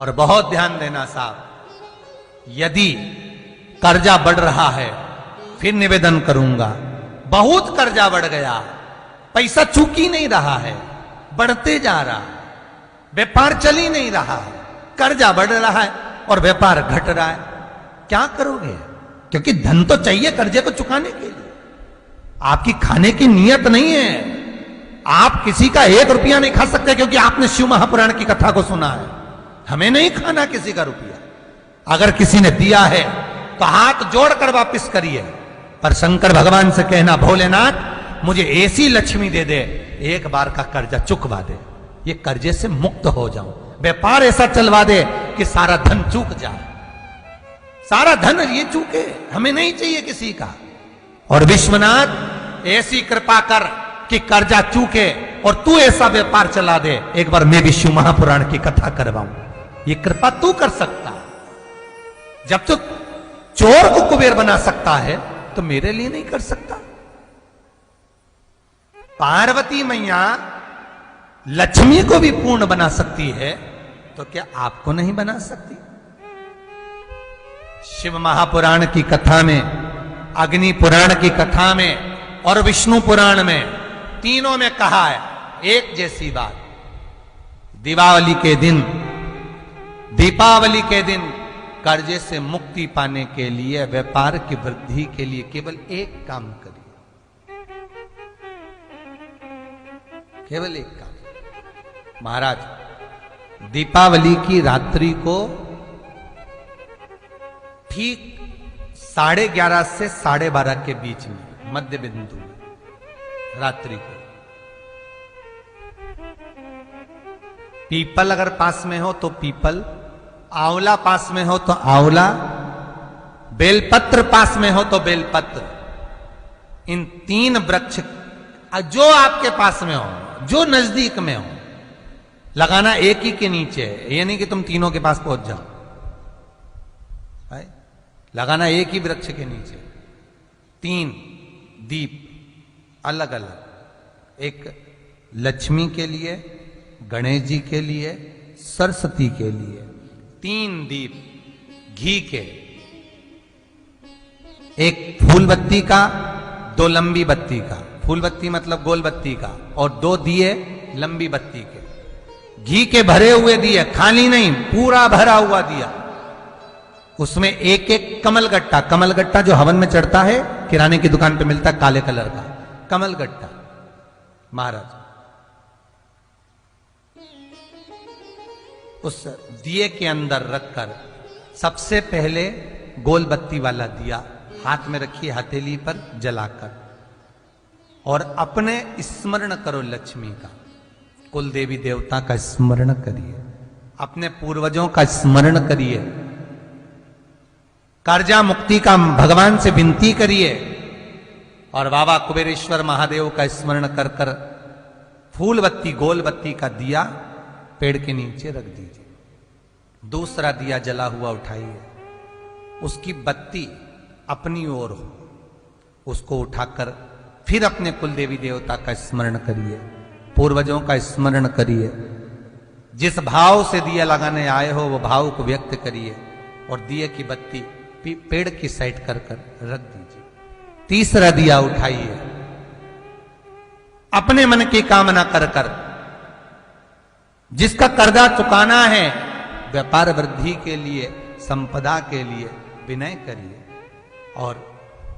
और बहुत ध्यान देना साहब, यदि कर्जा बढ़ रहा है फिर निवेदन करूंगा, बहुत कर्जा बढ़ गया, पैसा चूक ही नहीं रहा है, बढ़ते जा रहा, व्यापार चल ही नहीं रहा है, कर्जा बढ़ रहा है और व्यापार घट रहा है, क्या करोगे? क्योंकि धन तो चाहिए कर्जे को चुकाने के लिए, आपकी खाने की नीयत नहीं है, आप किसी का 1 रुपया नहीं खा सकते क्योंकि आपने शिव महापुराण की कथा को सुना है। हमें नहीं खाना किसी का रुपया, अगर किसी ने दिया है तो हाथ जोड़कर वापस करिए, पर शंकर भगवान से कहना भोलेनाथ मुझे ऐसी लक्ष्मी दे दे, एक बार का कर्जा चुकवा दे, ये कर्जे से मुक्त हो जाऊं, व्यापार ऐसा चलवा दे कि सारा धन चूक जाए, सारा धन ये चूके, हमें नहीं चाहिए किसी का। और विश्वनाथ ऐसी कृपा कर कि कर्जा चूके और तू ऐसा व्यापार चला दे, एक बार मैं भी शिव महापुराण की कथा करवाऊं, ये कृपा तू कर सकता है। जब तक चोर को कुबेर बना सकता है तो मेरे लिए नहीं कर सकता? पार्वती मैया लक्ष्मी को भी पूर्ण बना सकती है तो क्या आपको नहीं बना सकती? शिव महापुराण की कथा में, अग्नि पुराण की कथा में और विष्णु पुराण में, तीनों में कहा है एक जैसी बात, दीपावली के दिन कर्जे से मुक्ति पाने के लिए, व्यापार की वृद्धि के लिए केवल एक काम करिए, केवल एक काम। महाराज दीपावली की रात्रि को ठीक 11:30 से 12:30 के बीच में, मध्य बिंदु में रात्रि को, पीपल अगर पास में हो तो पीपल, आंवला पास में हो तो आंवला, बेलपत्र पास में हो तो बेलपत्र, इन 3 वृक्ष जो आपके पास में हो, जो नजदीक में हो, लगाना एक ही के नीचे, ये नहीं कि तुम तीनों के पास पहुंच जाओ, लगाना एक ही वृक्ष के नीचे 3 दीप अलग अलग, एक लक्ष्मी के लिए, गणेश जी के लिए, सरस्वती के लिए, 3 दीप घी के, एक फूल बत्ती का, 2 लंबी बत्ती का, फूल बत्ती मतलब गोल बत्ती का, और 2 दिए लंबी बत्ती के, घी के भरे हुए दिए, खाली नहीं, पूरा भरा हुआ दिया, उसमें एक एक कमलगट्टा, कमलगट्टा जो हवन में चढ़ता है, किराने की दुकान पे मिलता है काले कलर का कमलगट्टा, महाराज उस दिए के अंदर रखकर सबसे पहले गोल बत्ती वाला दिया हाथ में रखिए, हथेली पर जलाकर, और अपने स्मरण करो लक्ष्मी का, कुल देवी देवता का स्मरण करिए, अपने पूर्वजों का स्मरण करिए, कर्जा मुक्ति का भगवान से विनती करिए, और बाबा कुबेरेश्वर महादेव का स्मरण कर कर फूल बत्ती गोल बत्ती का दिया पेड़ के नीचे रख दीजिए। दूसरा दिया जला हुआ उठाइए, उसकी बत्ती अपनी ओर हो, उसको उठाकर फिर अपने कुल देवी देवता का स्मरण करिए, पूर्वजों का स्मरण करिए, जिस भाव से दिया लगाने आए हो वो भाव को व्यक्त करिए, और दिए की बत्ती पेड़ की साइड कर कर रख दीजिए। तीसरा दिया उठाइए, अपने मन की कामना कर कर, जिसका कर्जा चुकाना है, व्यापार वृद्धि के लिए, संपदा के लिए विनय करिए, और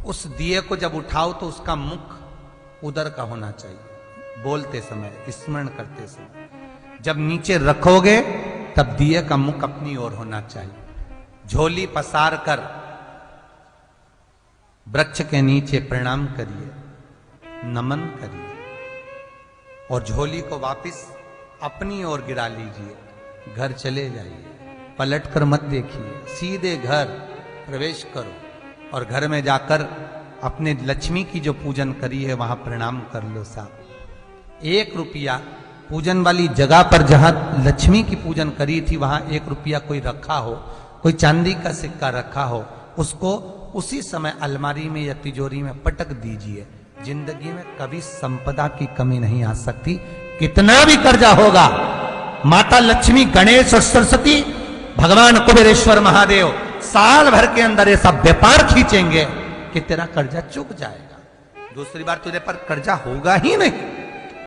उस दिए को जब उठाओ तो उसका मुख उधर का होना चाहिए, बोलते समय, स्मरण करते समय, जब नीचे रखोगे तब दिए का मुख अपनी ओर होना चाहिए, झोली पसार कर वृक्ष के नीचे प्रणाम करिए, नमन करिए, और झोली को वापस अपनी ओर गिरा लीजिए, घर चले जाइए, पलट कर मत देखिए, सीधे घर प्रवेश करो, और घर में जाकर अपने लक्ष्मी की जो पूजन करी है वहां प्रणाम कर लो साहब। 1 रुपया पूजन वाली जगह पर जहां लक्ष्मी की पूजन करी थी वहां 1 रुपया कोई रखा हो, कोई चांदी का सिक्का रखा हो, उसको उसी समय अलमारी में या तिजोरी में पटक दीजिए, जिंदगी में कभी संपदा की कमी नहीं आ सकती। कितना भी कर्जा होगा, माता लक्ष्मी, गणेश और सरस्वती भगवान कुबेरेश्वर महादेव साल भर के अंदर ये सब व्यापार खींचेंगे कि तेरा कर्जा चुक जाएगा, दूसरी बार तुझे पर कर्जा होगा ही नहीं।